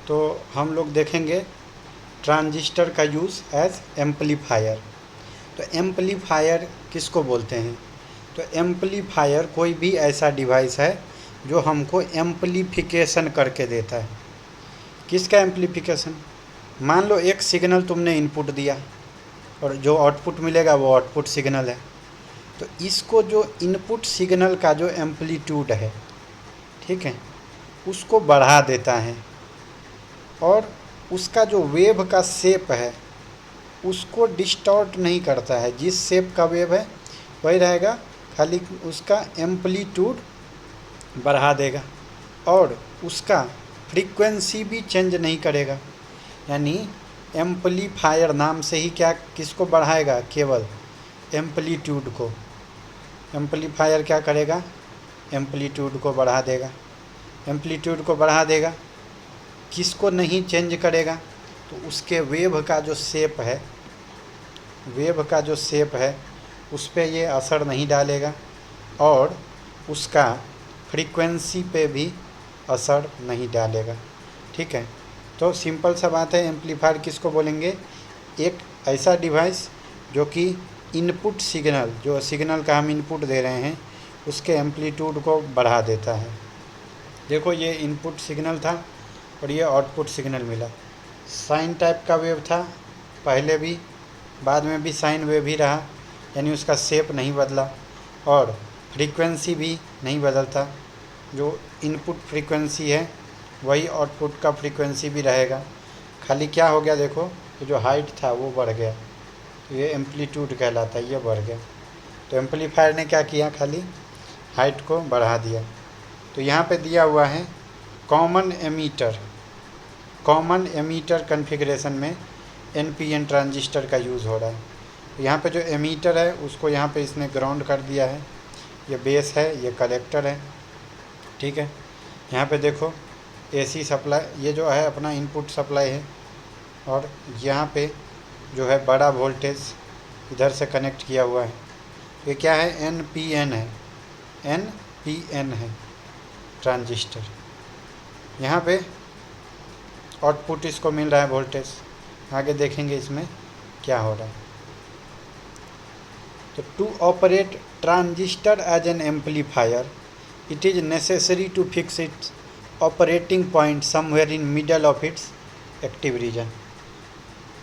तो हम लोग देखेंगे ट्रांजिस्टर का यूज़ एज एम्पलीफायर। तो एम्पलीफायर किसको बोलते हैं? तो एम्पलीफायर कोई भी ऐसा डिवाइस है जो हमको एम्पलीफिकेशन करके देता है। किसका एम्पलीफिकेशन? मान लो एक सिग्नल तुमने इनपुट दिया और जो आउटपुट मिलेगा वो आउटपुट सिग्नल है। तो इसको जो इनपुट सिग्नल का जो एम्पलीट्यूड है, ठीक है, उसको बढ़ा देता है और उसका जो वेव का शेप है उसको डिस्टॉर्ट नहीं करता है। जिस शेप का वेव है वही रहेगा, खाली उसका एम्पलीट्यूड बढ़ा देगा और उसका फ्रीक्वेंसी भी चेंज नहीं करेगा। यानी एम्पलीफायर नाम से ही क्या किसको बढ़ाएगा? केवल एम्पलीट्यूड को। एम्पलीफायर क्या करेगा? एम्पलीट्यूड को बढ़ा देगा। एम्पलीट्यूड को बढ़ा देगा, किसको नहीं चेंज करेगा? तो उसके वेव का जो शेप है, वेव का जो शेप है उस पर ये असर नहीं डालेगा और उसका फ्रीक्वेंसी पे भी असर नहीं डालेगा। ठीक है, तो सिंपल सा बात है। एम्पलीफायर किसको बोलेंगे? एक ऐसा डिवाइस जो कि इनपुट सिग्नल, जो सिग्नल का हम इनपुट दे रहे हैं उसके एम्पलीट्यूड को बढ़ा देता है। देखो ये इनपुट सिग्नल था और ये आउटपुट सिग्नल मिला। साइन टाइप का वेव था पहले भी, बाद में भी साइन वेव ही रहा, यानी उसका शेप नहीं बदला और फ्रीक्वेंसी भी नहीं बदलता। जो इनपुट फ्रीक्वेंसी है वही आउटपुट का फ्रीक्वेंसी भी रहेगा। खाली क्या हो गया? देखो ये जो हाइट था वो बढ़ गया, तो ये एम्पलीट्यूड कहलाता है, ये बढ़ गया। तो एम्पलीफायर ने क्या किया? खाली हाइट को बढ़ा दिया। तो यहाँ पे दिया हुआ है common ammeter. Common emitter configuration में एनपीएन ट्रांजिस्टर का यूज़ हो रहा है। तो यहाँ पे जो एमीटर है उसको यहाँ पे इसने ग्राउंड कर दिया है। ये बेस है, ये कलेक्टर है, ठीक है। यहाँ पे देखो एसी सप्लाई, ये जो है अपना इनपुट सप्लाई है और यहाँ पे जो है बड़ा वोल्टेज इधर से कनेक्ट किया हुआ है। ये क्या है? एनपीएन है, एनपीएन है ट्रांजिस्टर। यहाँ पे आउटपुट इसको मिल रहा है वोल्टेज। आगे देखेंगे इसमें क्या हो रहा है। तो to operate transistor as an amplifier it is necessary to fix its operating point somewhere in middle of its active region.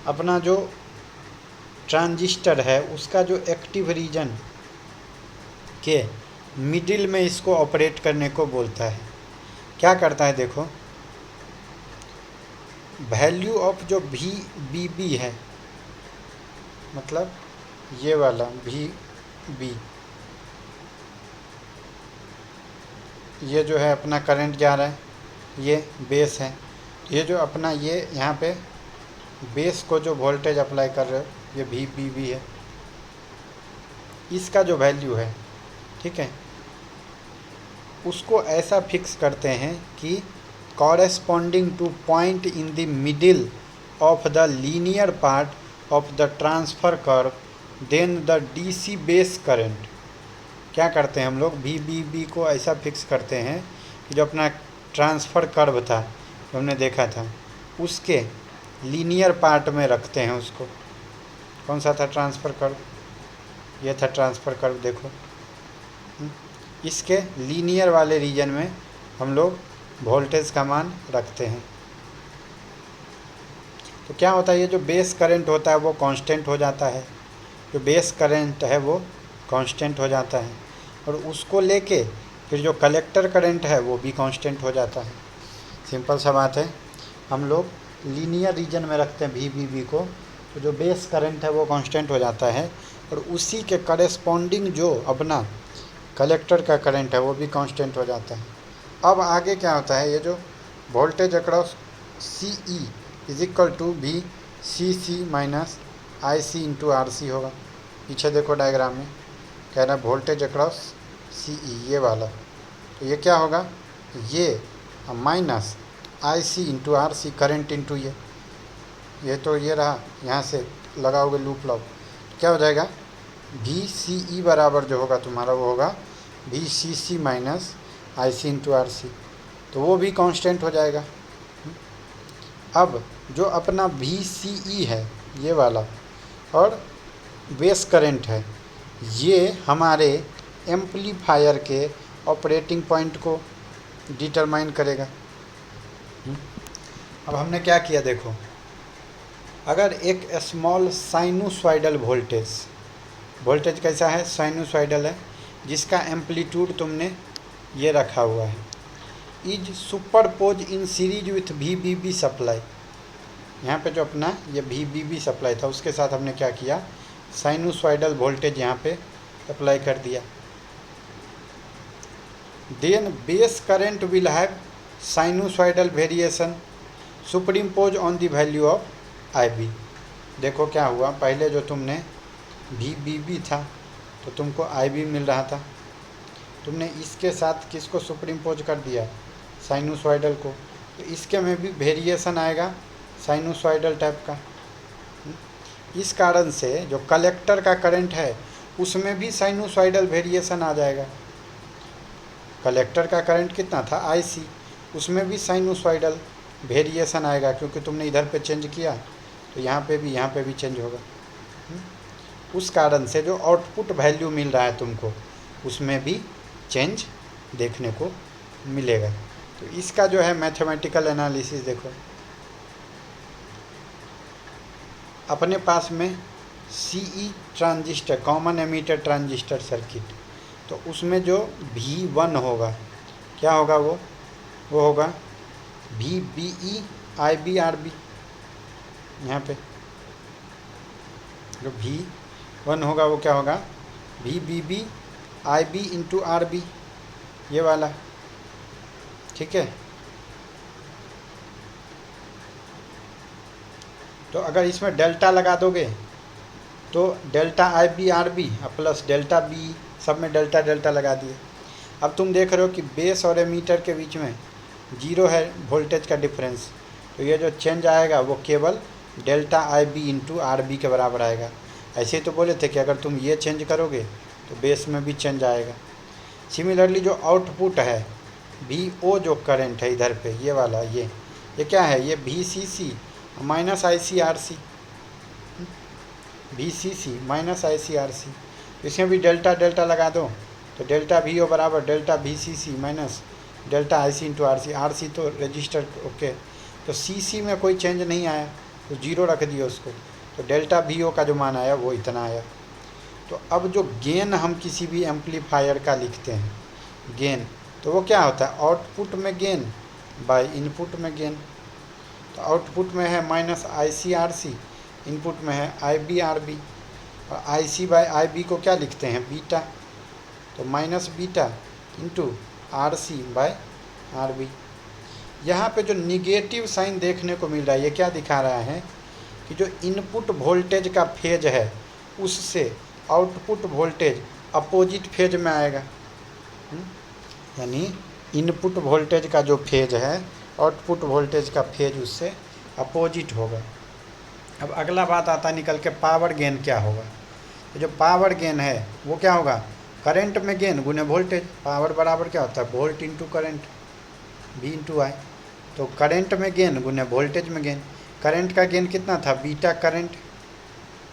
अपना जो ट्रांजिस्टर है उसका जो एक्टिव रीजन के मिडिल में इसको ऑपरेट करने को बोलता है। क्या करता है? देखो वैल्यू ऑफ जो वी बी बी है, मतलब ये वाला वी बी, ये जो है अपना करंट जा रहा है, ये बेस है। ये जो अपना ये यहाँ पे बेस को जो वोल्टेज अप्लाई कर रहे हो ये वी बी बी है, इसका जो वैल्यू है, ठीक है, उसको ऐसा फिक्स करते हैं कि corresponding to point in the middle of the linear part of the transfer curve, then the DC base current। क्या करते हैं हम लोग? VBB को ऐसा फिक्स करते हैं कि जो अपना ट्रांसफ़र कर्व था जो हमने देखा था उसके लीनियर पार्ट में रखते हैं उसको। कौन सा था ट्रांसफ़र कर्व? ये था ट्रांसफ़र कर्व। देखो इसके लीनियर वाले रीजन में हम लोग वोल्टेज का मान रखते हैं। तो क्या होता है? ये जो बेस करंट होता है वो कांस्टेंट हो जाता है, जो बेस करंट है वो कांस्टेंट हो जाता है और उसको लेके फिर जो कलेक्टर करंट है वो भी कांस्टेंट हो जाता है। सिंपल सा बात है। हम लोग लीनियर रीजन में रखते हैं VBB को, तो जो बेस करंट है वो कांस्टेंट हो जाता है और उसी के करेस्पॉन्डिंग जो अपना कलेक्टर का करंट है वो भी कांस्टेंट हो जाता है। अब आगे क्या होता है? ये जो voltage across CE is equal to VCC minus IC into RC होगा। पीछे देखो डायग्राम में कह रहा है वोल्टेज अक्रॉस CE, ये वाला। तो ये क्या होगा? ये minus IC into RC, current into ये तो ये रहा, यहाँ से लगाओगे लूप लॉक, क्या हो जाएगा? VCE बराबर जो होगा तुम्हारा वो होगा VCC minus IC into RC, तो वो भी कांस्टेंट हो जाएगा। अब जो अपना VCE है ये वाला और बेस करंट है, ये हमारे एम्पलीफायर के ऑपरेटिंग पॉइंट को डिटरमाइन करेगा। अब हमने क्या किया देखो, अगर एक स्मॉल साइनूसॉइडल वोल्टेज कैसा है, साइनूसॉइडल है, जिसका एम्पलीट्यूड तुमने ये रखा हुआ है, is superpose in series with VBB supply. यहाँ पे जो अपना ये VBB सप्लाई था उसके साथ हमने क्या किया, साइनूसॉइडल वोल्टेज यहाँ पे अप्लाई कर दिया। Then base current will have sinusoidal variation superimpose on the value of IB। देखो क्या हुआ, पहले जो तुमने VBB था तो तुमको IB मिल रहा था, तुमने इसके साथ किसको सुपरिम्पोज कर दिया, साइनूसॉइडल को, तो इसके में भी वेरिएशन आएगा साइनूसॉइडल टाइप का। इस कारण से जो कलेक्टर का करंट है उसमें भी साइनूसॉइडल वेरिएशन आ जाएगा। कलेक्टर का करंट कितना था IC, उसमें भी साइनूसॉइडल वेरिएशन आएगा, क्योंकि तुमने इधर पे चेंज किया तो यहाँ पे भी चेंज होगा। उस कारण से जो आउटपुट वैल्यू मिल रहा है तुमको उसमें भी चेंज देखने को मिलेगा। तो इसका जो है मैथमेटिकल एनालिसिस देखो, अपने पास में CE transistor, common ammeter transistor circuit, तो उसमें जो V1 होगा क्या होगा, वो होगा VBE IB RB। यहाँ पे जो V1 होगा वो क्या होगा, VBB IB इंटू RB, ये वाला, ठीक है। तो अगर इसमें डेल्टा लगा दोगे तो delta IB RB plus delta BE, सब में डेल्टा डेल्टा लगा दिए। अब तुम देख रहे हो कि बेस और एमीटर के बीच में 0 है वोल्टेज का डिफरेंस, तो ये जो चेंज आएगा वो केवल डेल्टा IB इंटू RB के बराबर आएगा। ऐसे ही तो बोले थे कि अगर तुम ये चेंज करोगे तो बेस में भी चेंज आएगा। सिमिलरली जो आउटपुट है VO, जो करंट है इधर पे ये वाला, ये क्या है, ये VCC minus ICRC, VCC minus ICRC, इसमें भी डेल्टा डेल्टा लगा दो तो डेल्टा VO बराबर delta VCC minus delta IC into RC। RC तो रजिस्टर, ओके, तो CC में कोई चेंज नहीं आया तो 0 रख दिया उसको, तो डेल्टा VO का जो मान आया वो इतना आया। तो अब जो गेन हम किसी भी एम्पलीफायर का लिखते हैं, गेन, तो वो क्या होता है, आउटपुट में गेन बाय इनपुट में गेन। तो आउटपुट में है माइनस ICRC, इनपुट में है IB RB, और IC बाय IB को क्या लिखते हैं, बीटा, तो minus beta into RC by RB। यहाँ पे जो निगेटिव साइन देखने को मिल रहा है ये क्या दिखा रहा है कि जो इनपुट वोल्टेज का फेज है उससे आउटपुट वोल्टेज अपोजिट फेज में आएगा। यानी इनपुट वोल्टेज का जो फेज है आउटपुट वोल्टेज का फेज उससे अपोजिट होगा। अब अगला बात आता है निकल के पावर गेन क्या होगा। तो जो पावर गेन है वो क्या होगा, करंट में गेन गुने वोल्टेज। पावर बराबर क्या होता है, volt into current, V into I। तो करंट में गेन गुने वोल्टेज में गेन। करंट का गेन कितना था, बीटा करंट,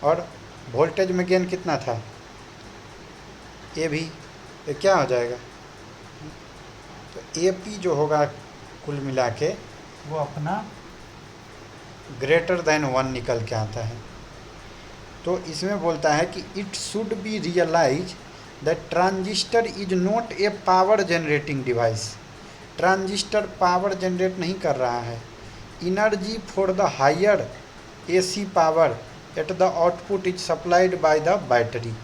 और वोल्टेज में गेन कितना था, AB। तो क्या हो जाएगा, तो AP जो होगा कुल मिला के वो अपना >1 निकल के आता है। तो इसमें बोलता है कि it should be realise that transistor is not a power generating device. Transistor power generate नहीं कर रहा है। Energy for the higher AC power at the output is supplied by the battery.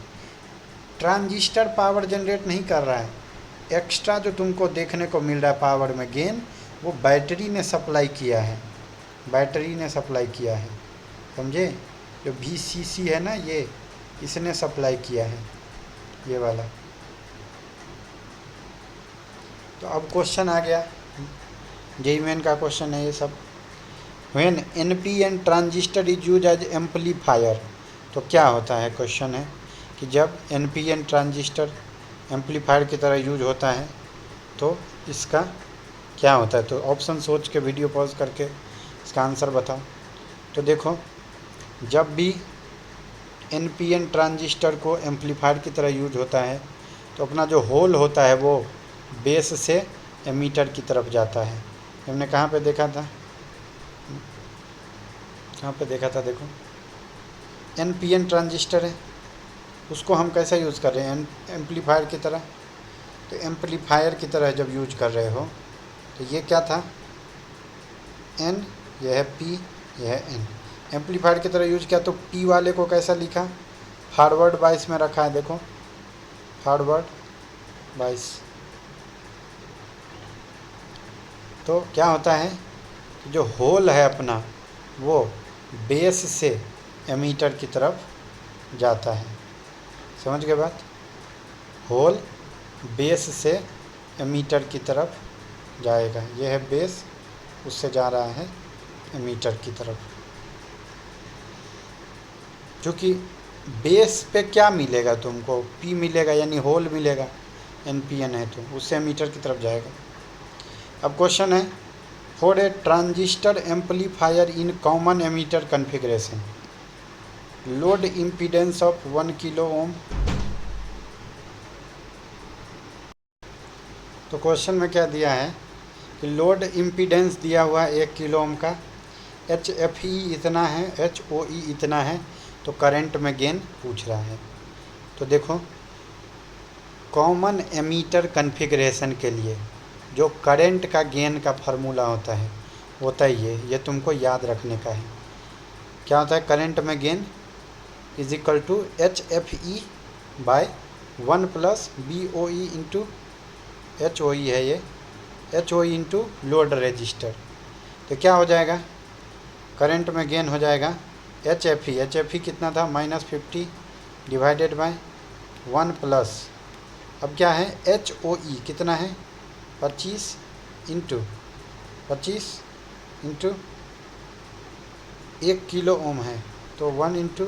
Transistor power generate नहीं कर रहा है, extra जो तुमको देखने को मिल रहा है पावर में गेन वो बैटरी ने सप्लाई किया है, बैटरी ने सप्लाई किया है, समझे। जो VCC है ना ये इसने सप्लाई किया है, ये वाला। तो अब क्वेश्चन आ गया, JEE मेन का क्वेश्चन है ये सब। When NPN transistor is use as amplifier, तो क्या होता है, क्वेश्चन है कि जब NPN ट्रांजिस्टर एम्पलीफायर की तरह यूज होता है तो इसका क्या होता है। तो ऑप्शन सोच के वीडियो पॉज करके इसका आंसर बताओ। तो देखो, जब भी एनपीएन ट्रांजिस्टर को एम्पलीफायर की तरह यूज होता है तो अपना जो होल होता है वो बेस से एमीटर की तरफ जाता है। हमने कहाँ पे देखा था, कहाँ पे देखा था, देखो एनपीएन ट्रांजिस्टर है, उसको हम कैसे यूज़ कर रहे हैं, एम्पलीफायर की तरह। तो एम्पलीफायर की तरह जब यूज कर रहे हो तो ये क्या था, एन, यह है पी, यह है एन। एम्पलीफायर की तरह यूज किया तो पी वाले को कैसा लिखा, फॉरवर्ड बाइस में रखा है, देखो फॉरवर्ड बाइस। तो क्या होता है कि जो होल है अपना वो बेस से एमीटर की तरफ जाता है। समझ गए बात, होल बेस से एमीटर की तरफ जाएगा। यह है बेस, उससे जा रहा है एमीटर की तरफ। क्योंकि बेस पे क्या मिलेगा तुमको, पी मिलेगा यानी होल मिलेगा, एन पी एन है तो उससे एमीटर की तरफ जाएगा। अब क्वेश्चन है, for a transistor amplifier in common emitter configuration load impedance of 1 kilo ओम। तो क्वेश्चन में क्या दिया है कि लोड इम्पीडेंस दिया हुआ है 1 किलो ओम का, एच एफ ई इतना है, एच ओ ई इतना है, तो करंट में गेन पूछ रहा है। तो देखो, कॉमन एमीटर कॉन्फ़िगरेशन के लिए जो करंट का गेन का फार्मूला होता है ये तुमको याद रखने का है। क्या होता है, करंट में gain is equal to H F E by 1 plus B O E into H O E है, ये H O E into load resistor. तो क्या हो जाएगा, करंट में गेन हो जाएगा एच एफ ई कितना था, -50 डिवाइडेड बाय 1 प्लस, अब क्या है एच ओ ई कितना है 25 इंटू 1 किलो ओम है, तो 1 इंटू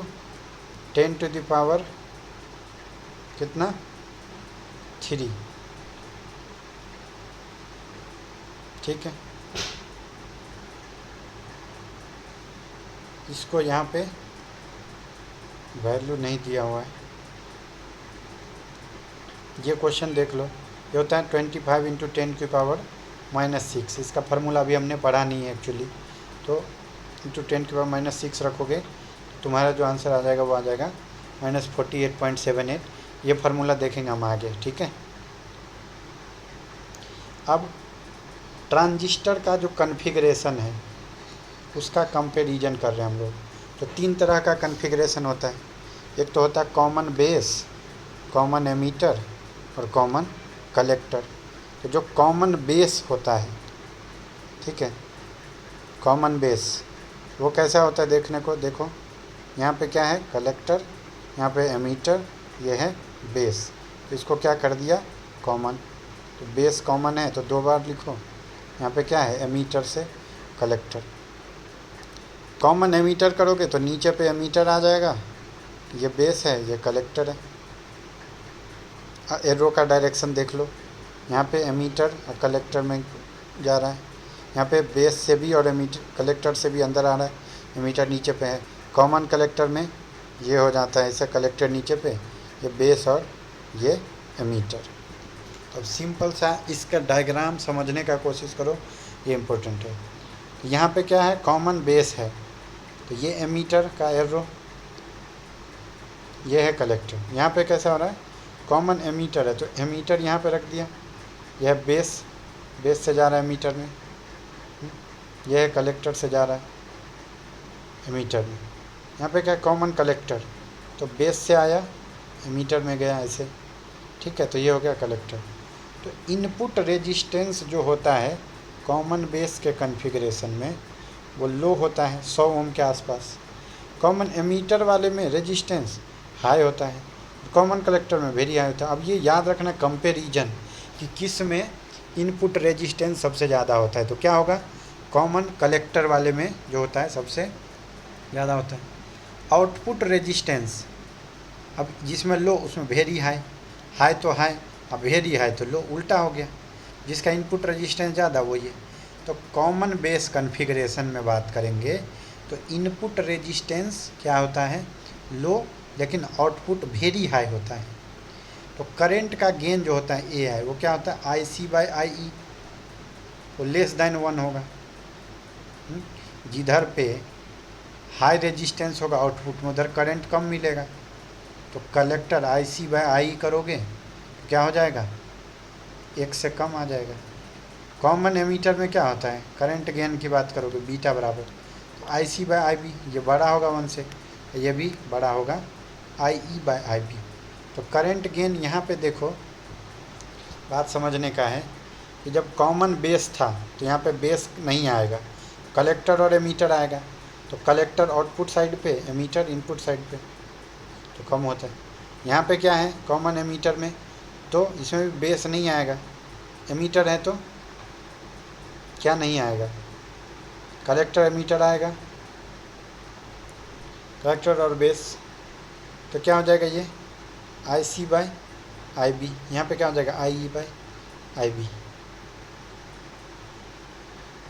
10 टू द पावर कितना 3। ठीक है, इसको यहाँ पे वैल्यू नहीं दिया हुआ है, ये क्वेश्चन देख लो। ये होता है 25 इंटू 10 की पावर -6। इसका फार्मूला अभी हमने पढ़ा नहीं है एक्चुअली, तो इंटू 10 की पावर -6 रखोगे तो तुम्हारा जो आंसर आ जाएगा वो आ जाएगा -48.78। ये फार्मूला देखेंगे हम आगे, ठीक है। अब ट्रांजिस्टर का जो कॉन्फ़िगरेशन है उसका कंपैरिजन कर रहे हैं हम लोग। तो 3 तरह का कॉन्फ़िगरेशन होता है, एक तो होता है कॉमन बेस, कॉमन एमीटर और कॉमन कलेक्टर। तो जो कॉमन बेस होता है, ठीक है, कॉमन बेस वो कैसा होता है देखने को, देखो यहाँ पे क्या है कलेक्टर, यहाँ पे एमीटर, ये है बेस। तो इसको क्या कर दिया कॉमन, तो बेस कॉमन है तो 2 बार लिखो, यहाँ पे क्या है एमीटर से कलेक्टर। कॉमन एमीटर करोगे तो नीचे पे एमीटर आ जाएगा, ये बेस है, ये कलेक्टर है। एरो का डायरेक्शन देख लो, यहाँ पे एमीटर और कलेक्टर में जा रहा है, यहाँ पे बेस से भी और एमीटर कलेक्टर से भी अंदर आ रहा है, एमीटर नीचे पे है। कॉमन कलेक्टर में ये हो जाता है ऐसे, कलेक्टर नीचे पे, ये बेस और ये एमीटर। तो सिंपल सा इसका डायग्राम समझने का कोशिश करो, ये इम्पोर्टेंट है। यहाँ पे क्या है कॉमन बेस है, तो ये एमीटर का एरो, ये है कलेक्टर। यहाँ पे कैसा हो रहा है कॉमन एमीटर है तो एमीटर यहाँ पे रख दिया, यह बेस से जा रहा है एमीटर में, यह है कलेक्टर से जा रहा है एमीटर में। यहाँ पे क्या कॉमन कलेक्टर, तो बेस से आया एमीटर में गया ऐसे, ठीक है, तो ये हो गया कलेक्टर। तो इनपुट रेजिस्टेंस जो होता है कॉमन बेस के कॉन्फ़िगरेशन में वो लो होता है 100 ओम के आसपास। कॉमन एमीटर वाले में रेजिस्टेंस हाई होता है, कॉमन कलेक्टर में वेरी हाई होता है। अब ये याद रखना कंपैरिजन कि किस में इनपुट रेजिस्टेंस सबसे ज़्यादा होता है, तो क्या होगा कॉमन कलेक्टर वाले में जो होता है सबसे ज़्यादा होता है। आउटपुट रेजिस्टेंस, अब जिसमें लो उसमें वेरी हाई, हाई तो हाई, अब वेरी हाई तो लो, उल्टा हो गया, जिसका इनपुट रेजिस्टेंस ज़्यादा वो ये। तो कॉमन बेस कॉन्फ़िगरेशन में बात करेंगे तो इनपुट रेजिस्टेंस क्या होता है, लो, लेकिन आउटपुट वेरी हाई होता है। तो करंट का गेन जो होता है ए है, वो क्या होता है, आई सी बाई आई ई, वो लेस देन 1 होगा। जिधर पे हाई रेजिस्टेंस होगा आउटपुट में, उधर करंट कम मिलेगा। तो कलेक्टर आई सी बाई आई करोगे तो क्या हो जाएगा, 1 से कम आ जाएगा। कॉमन एमीटर में क्या होता है, करंट गेन की बात करोगे बीटा बराबर, तो I C by I B, ये बड़ा होगा 1 से, ये भी बड़ा होगा आई ई बाई आई बी। तो करंट गेन यहाँ पे देखो, बात समझने का है कि जब कॉमन बेस था तो यहाँ पे बेस नहीं आएगा, कलेक्टर और एमीटर आएगा। तो कलेक्टर आउटपुट साइड पे, एमीटर इनपुट साइड पे, तो कम होता है। यहाँ पे क्या है कॉमन एमीटर में, तो इसमें भी बेस नहीं आएगा, एमीटर है तो क्या नहीं आएगा, कलेक्टर एमीटर आएगा, कलेक्टर और बेस, तो क्या हो जाएगा ये आई सी बाई आई बी, यहाँ पे क्या हो जाएगा I E by I B.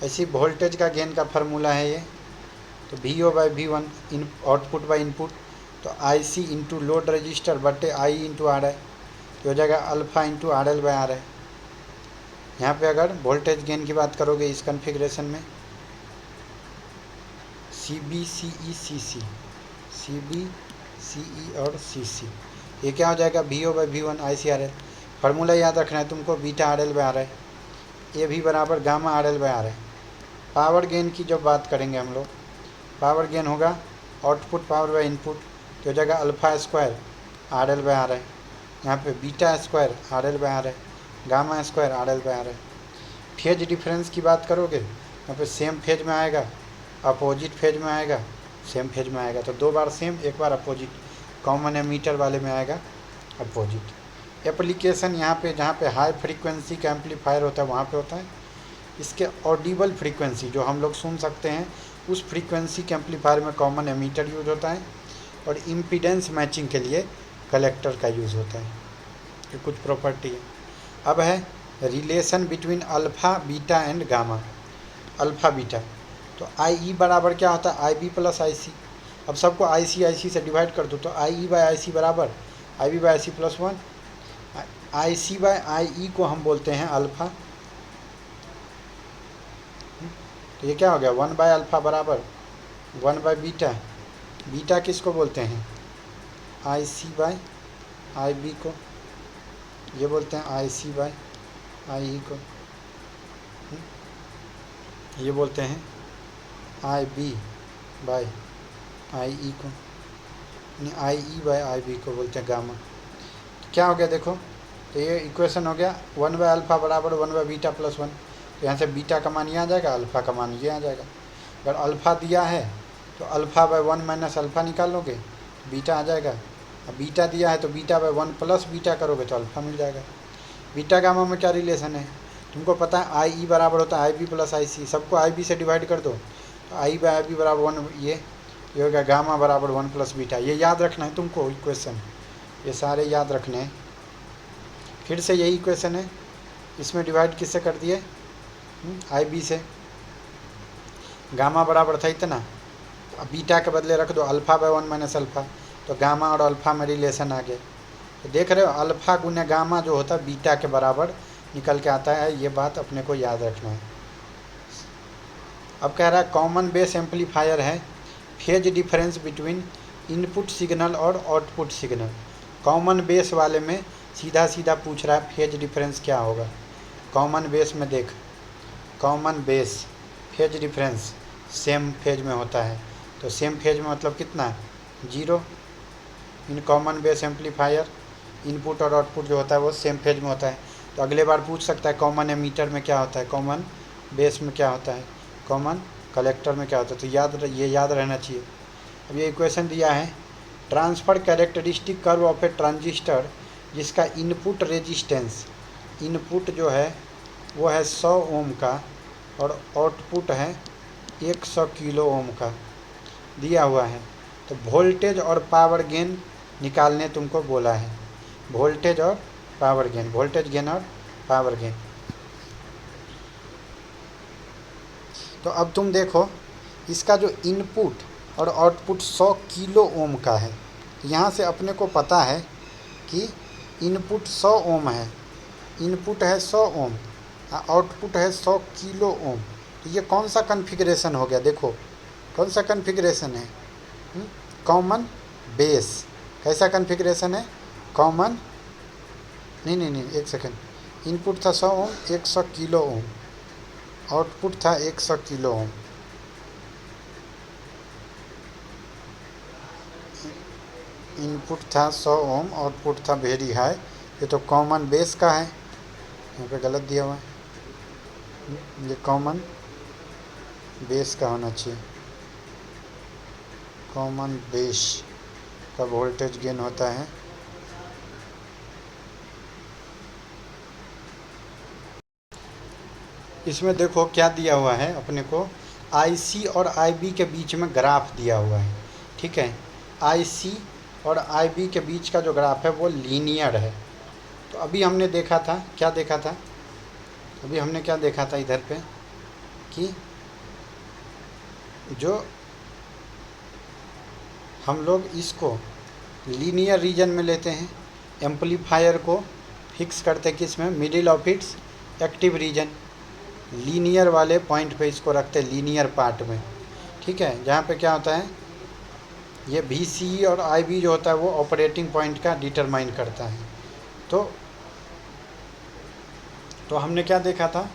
ऐसी वोल्टेज का गेन का फार्मूला है ये, तो V O by V one, in output by input, तो I C into load resistor बटे आई इंटू आर आई, तो हो जाएगा alpha into R L by R I. यहाँ पे अगर वोल्टेज गेन की बात करोगे इस कॉन्फ़िगरेशन में, सी बी सी ई सी सी, सी बी सी ई और सी सी, ये क्या हो जाएगा V O by V one I C R L. Formula याद रखना है तुमको, beta R L by R I, A भी बराबर gamma R L by R I. Power gain की जब बात करेंगे हम लोग, पावर गेन होगा आउटपुट पावर बाई इनपुट, तो हो जाएगा alpha square R L by R I, यहाँ पे beta square R L by R I, gamma square R L by R I. Phase difference की बात करोगे, यहाँ पे सेम फेज में आएगा, अपोजिट फेज में आएगा, सेम फेज में आएगा, तो 2 बार सेम 1 बार अपोजिट। कॉमन एमीटर वाले में आएगा अपोजिट। एप्लीकेशन यहाँ पे जहाँ पे हाई फ्रीक्वेंसी का एम्पलीफायर होता है वहाँ पे होता है। इसके ऑडिबल फ्रीक्वेंसी जो हम लोग सुन सकते हैं, उस फ्रीक्वेंसी के एम्पलीफायर में कॉमन एमीटर यूज होता है, और इम्पीडेंस मैचिंग के लिए कलेक्टर का यूज़ होता है। ये कुछ प्रॉपर्टी है। अब है relation between alpha beta and gamma, alpha beta, तो आई ई बराबर क्या होता है आई बी प्लस आई सी। अब सबको आई सी से डिवाइड कर दो, तो आई ई बाई आई सी बराबर I B by I C plus 1। I C by I E को हम बोलते हैं अल्फ़ा, तो ये क्या हो गया 1 बाई अल्फ़ा बराबर 1 बाई बीटा। बीटा किसको बोलते हैं, आई सी बाई आई बी को, ये बोलते हैं आई सी बाई आई ई को, ये बोलते हैं आई बी बाई आई ई को, आई ई बाई आई बी को बोलते हैं गामा। तो क्या हो गया देखो, तो ये इक्वेशन हो गया 1 बाई अल्फ़ा बराबर 1 बाई बीटा प्लस 1। तो यहाँ से बीटा का मान ये आ जाएगा, अल्फ़ा का मान ये आ जाएगा। अगर अल्फ़ा दिया है तो अल्फ़ा बाई 1 माइनस अल्फ़ा निकालोगे, बीटा आ जाएगा। अब बीटा दिया है तो बीटा बाई 1 प्लस बीटा करोगे तो अल्फ़ा मिल जाएगा। बीटा गामा में क्या रिलेशन है तुमको पता है, आई ई बराबर होता है आई बी प्लस आई सी, सबको आई बी से डिवाइड कर दो, तो आई बाई आई बी बराबर 1, ये हो गया गामा बराबर 1 प्लस बीटा। ये याद रखना है तुमको इक्वेशन, ये सारे याद रखने हैं। फिर से यही इक्वेशन है, इसमें डिवाइड किससे कर दिए, आई बी से। गामा बराबर था इतना, अब बीटा के बदले रख दो अल्फ़ा बाई 1 माइनस अल्फ़ा, तो गामा और अल्फ़ा में रिलेशन आ गया। तो देख रहे हो अल्फ़ा गुने गामा जो होता है बीटा के बराबर निकल के आता है, ये बात अपने को याद रखना है। अब कह रहा है कॉमन बेस एम्पलीफायर है, phase difference between input signal और आउटपुट सिग्नल। कॉमन बेस वाले में सीधा सीधा पूछ रहा है फेज डिफरेंस क्या होगा। कॉमन बेस में देख, common base phase difference same phase में होता है, तो सेम फेज में मतलब कितना है 0। In common base amplifier input और आउटपुट जो होता है वो सेम फेज में होता है। तो अगले बार पूछ सकता है कॉमन एमीटर में क्या होता है, कॉमन बेस में क्या होता है, कॉमन कलेक्टर में क्या होता है, तो ये याद रहना चाहिए। अब ये इक्वेशन दिया है, transfer characteristic curve of A transistor जिसका इनपुट रेजिस्टेंस, इनपुट जो है वो है 100 ओम का और आउटपुट है 100 किलो ओम का दिया हुआ है। तो वोल्टेज और पावर गेन निकालने तुमको बोला है, वोल्टेज और पावर गेन, वोल्टेज गेन और पावर गेन। तो अब तुम देखो इसका जो इनपुट और आउटपुट 100 किलो ओम का है। यहाँ से अपने को पता है कि इनपुट 100 ओम है, इनपुट है 100 ओम, आउटपुट है 100 किलो ओम। तो ये कौन सा कॉन्फ़िगरेशन हो गया, देखो कौन सा कॉन्फ़िगरेशन है, कॉमन बेस। कैसा कॉन्फ़िगरेशन है, कॉमन, नहीं एक सेकेंड, इनपुट था 100 ओम, 100 किलो ओम, आउटपुट था 100 किलो ओम। इनपुट था 100 ओम, आउटपुट था वेरी हाई। ये तो कॉमन बेस का है, यहाँ पे गलत दिया हुआ है, ये कॉमन बेस का होना चाहिए। कॉमन बेस का वोल्टेज गेन होता है इसमें देखो क्या दिया हुआ है अपने को, आईसी और आईबी के बीच में ग्राफ दिया हुआ है। ठीक है, आईसी और आईबी के बीच का जो ग्राफ है वो लीनियर है। तो अभी हमने देखा था, क्या देखा था, अभी हमने क्या देखा था इधर पे कि जो हम लोग इसको लीनियर रीजन में लेते हैं, एम्पलीफायर को फिक्स करते हैं किस में, middle of its active reason, linear वाले पॉइंट पे इसको रखते हैं, लीनियर पार्ट में। ठीक है, जहाँ पे क्या होता है, ये VCE और IB जो होता है वो ऑपरेटिंग पॉइंट का डिटरमाइन करता है। तो हमने क्या देखा था,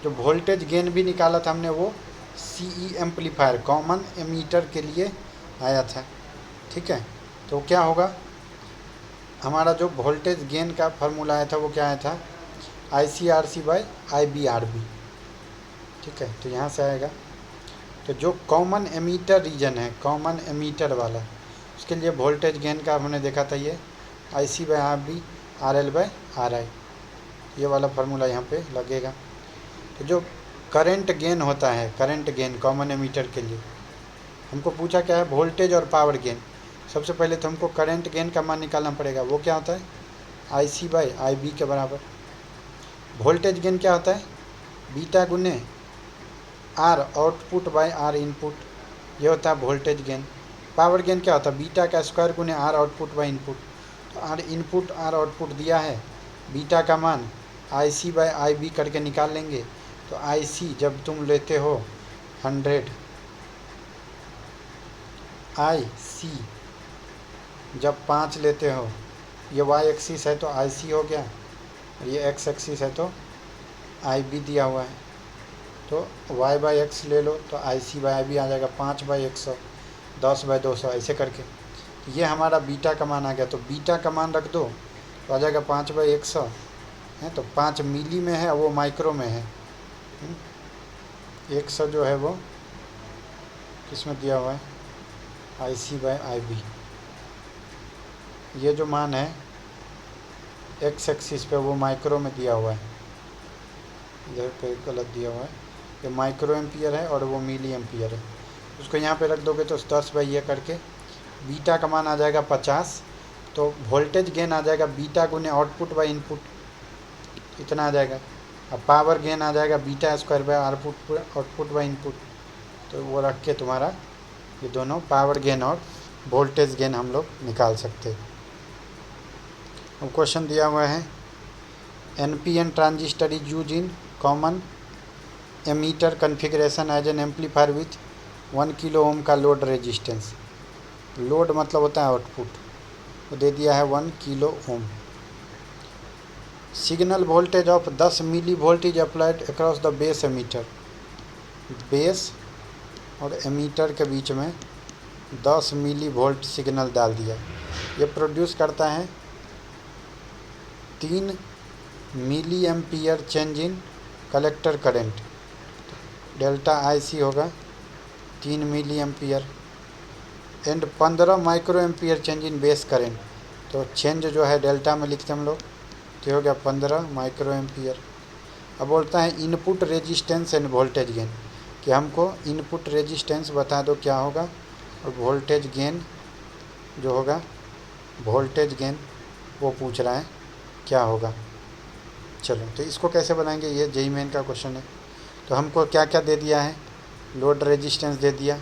जो वोल्टेज गेन भी निकाला था हमने वो CE एम्पलीफायर कॉमन एमीटर के लिए आया था। ठीक है, तो क्या होगा, हमारा जो वोल्टेज गेन का फार्मूला आया था वो क्या आया था, ICRC/IBRB। ठीक है, तो यहाँ से आएगा। तो जो कॉमन एमीटर रीजन है, कॉमन एमीटर वाला, उसके लिए वोल्टेज गेन का हमने देखा था ये IC/RB RL/RI, ये वाला फार्मूला यहाँ पे लगेगा। तो जो करंट गेन होता है, करंट गेन कॉमन एमीटर के लिए हमको पूछा क्या है, वोल्टेज और पावर गेन। सबसे पहले तो हमको करंट गेन का मान निकालना पड़ेगा, वो क्या होता है IC/IB के बराबर। वोल्टेज गेन क्या होता है, बीटा गुने R output by R input, ये होता है वोल्टेज गेन। पावर गेन क्या होता है, बीटा का स्क्वायर गुने R आउटपुट बाय इनपुट। तो R इनपुट R आउटपुट दिया है, बीटा का मान IC/IB करके निकाल लेंगे। तो IC जब तुम लेते हो 100, IC जब 5 लेते हो, ये y एक्सिस है तो IC हो गया, और ये x एक्सिस है तो IB दिया हुआ है। तो y/x ले लो तो IC/IB आ जाएगा 5/100, 10/200, ऐसे करके। ये हमारा बीटा का मान आ गया। तो बीटा का मान रख दो तो आ जाएगा 5/100 है, तो 5 मिली में है, वो माइक्रो में है। 100 जो है वो किस में दिया हुआ है, IC/IB। ये जो मान है x एक्सिस पे वो माइक्रो में दिया हुआ है, इधर पे गलत दिया हुआ है, ये माइक्रो एम्पियर है और वो मिली एम्पियर है। उसको यहाँ पे रख दोगे तो 10/ये करके बीटा का मान आ जाएगा 50। तो वोल्टेज गेन आ जाएगा बीटा गुने आउटपुट बाय इनपुट, इतना आ जाएगा। अब पावर गेन आ जाएगा beta square by output by input. तो वो रख के तुम्हारा ये दोनों पावर गेन और वोल्टेज गेन हम लोग निकाल सकते। अब क्वेश्चन दिया हुआ है, NPN transistor is use in common emitter configuration as an amplifier with 1 kilo ohm का लोड रेजिस्टेंस। लोड मतलब होता है आउटपुट, वो दे दिया है 1 kilo ohm. Signal voltage of 10 milli volt is applied across the base emitter. Base और emitter के बीच में 10 मिली वोल्ट सिग्नल डाल दिया। ये प्रोड्यूस करता है 3 milli ampere change in collector current. Delta IC होगा 3 milli ampere and 15 micro ampere change in base current. तो चेंज जो है डेल्टा में लिखते हम लोग, तो हो गया 15 माइक्रो एम्पियर। अब बोलता है input resistance end voltage gain, कि हमको इनपुट रेजिस्टेंस बता दो क्या होगा, और वोल्टेज गेन जो होगा, वोल्टेज गेन वो पूछ रहा है क्या होगा। चलो तो इसको कैसे बनाएंगे, ये JEE मेन का क्वेश्चन है। तो हमको क्या क्या दे दिया है, लोड रेजिस्टेंस दे दिया।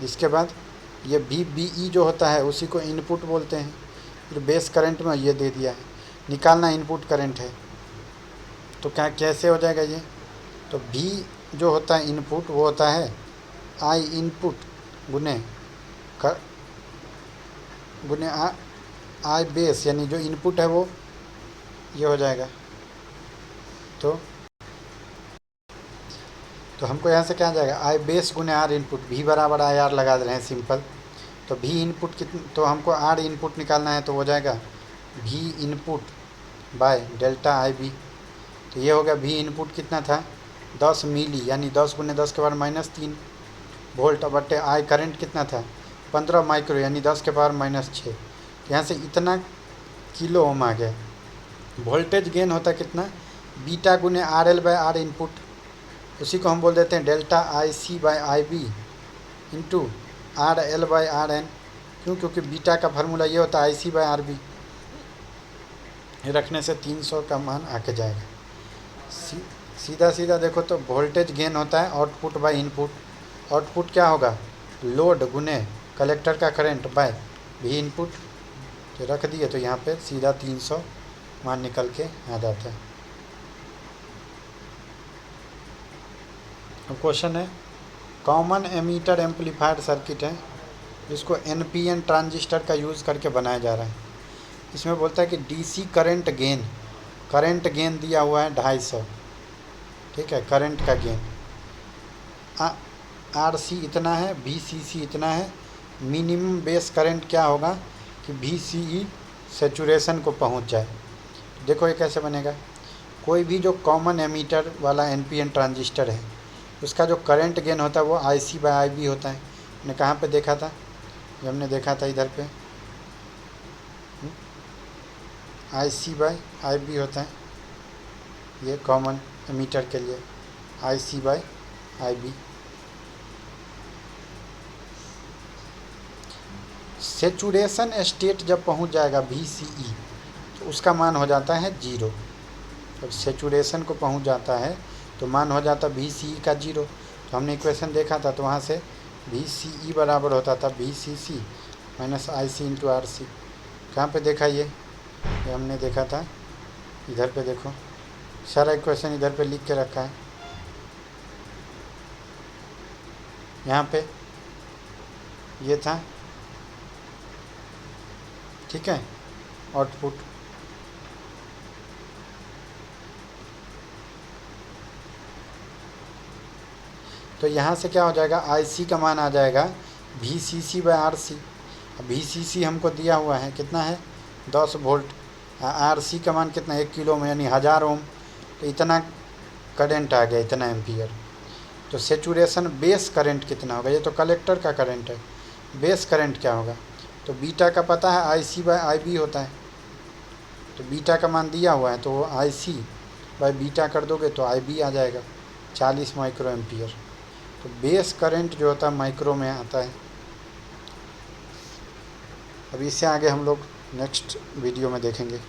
इसके बाद ये VBE जो होता है उसी को इनपुट बोलते हैं। फिर बेस करंट में ये दे दिया है, निकालना इनपुट करंट है। तो क्या कैसे हो जाएगा ये? तो V जो होता है इनपुट वो होता है I इनपुट गुने I बेस, यानी जो इनपुट है वो ये हो जाएगा। तो हमको यहाँ से क्या आ जाएगा? I बेस गुने R इनपुट, V बराबर IR लगा दे रहे हैं सिंपल। तो V इनपुट कितना, तो हमको R इनपुट निकालना है तो हो जाएगा V input by delta IB। तो ये हो गया V इनपुट कितना था? 10 मिली, यानी 10 गुने 10 के पावर -3 वोल्ट बटे I करंट कितना था? 15 माइक्रो, यानी 10 के पावर -6। यहाँ से इतना किलो ओम आ गया। वोल्टेज गेन होता है कितना? बीटा गुने RL बाय R इनपुट, उसी को हम बोल देते हैं delta IC by IB into RL by RN। क्यों? क्योंकि बीटा का फार्मूला ये होता है IC बाय RB। रखने से 300 का मान आके जाएगा। सीधा सीधा देखो तो वोल्टेज गेन होता है आउटपुट बाय इनपुट। आउटपुट क्या होगा? लोड गुने कलेक्टर का करंट बाय V इनपुट। तो रख दिए तो यहाँ पे सीधा 300 मान निकल के आ जाता है। अब क्वेश्चन है, कॉमन एमीटर एम्पलीफायर सर्किट है जिसको NPN ट्रांजिस्टर का यूज़ करके बनाया जा रहा है। इसमें बोलता है कि DC करंट गेन दिया हुआ है 250, ठीक है। करंट का गेन RC इतना है, VCC इतना है। मिनिमम बेस करंट क्या होगा कि VCE सेचुरेशन को पहुंच जाए। देखो ये कैसे बनेगा। कोई भी जो कॉमन एमीटर वाला NPN ट्रांजिस्टर है उसका जो करंट गेन होता है वो IC बाय IB होता है। हमने कहाँ पे देखा था? जब हमने देखा था इधर पे IC बाय IB होता है, ये कॉमन एमीटर के लिए IC by IB। Saturation state जब पहुंच जाएगा VCE तो उसका मान हो जाता है 0। जब सेचुरेशन को पहुंच जाता है तो मान हो जाता VCE का 0। तो हमने इक्वेशन देखा था, तो वहाँ से VCE बराबर होता था VCC minus IC into RC। कहाँ पे देखा ये हमने देखा था, इधर पे देखो, सारा इक्वेशन इधर पे लिख के रखा है। यहाँ पे ये था, ठीक है, आउटपुट। तो यहाँ से क्या हो जाएगा? IC का मान आ जाएगा VCC बाय RC। VCC हमको दिया हुआ है कितना है? 10 वोल्ट। RC का मान कितना? 1 किलो में, यानी 1000 ओम। तो इतना करंट आ गया, इतना एम्पियर। तो सेचुरेशन बेस करंट कितना होगा? ये तो कलेक्टर का करंट है, बेस करंट क्या होगा? तो बीटा का पता है IC बाय IB होता है। तो बीटा का मान दिया हुआ है तो वो IC बाय बीटा कर दोगे तो IB आ जाएगा 40 माइक्रो एम्पियर। तो बेस करंट जो होता है माइक्रो में आता है। अब इससे आगे हम लोग नेक्स्ट वीडियो में देखेंगे।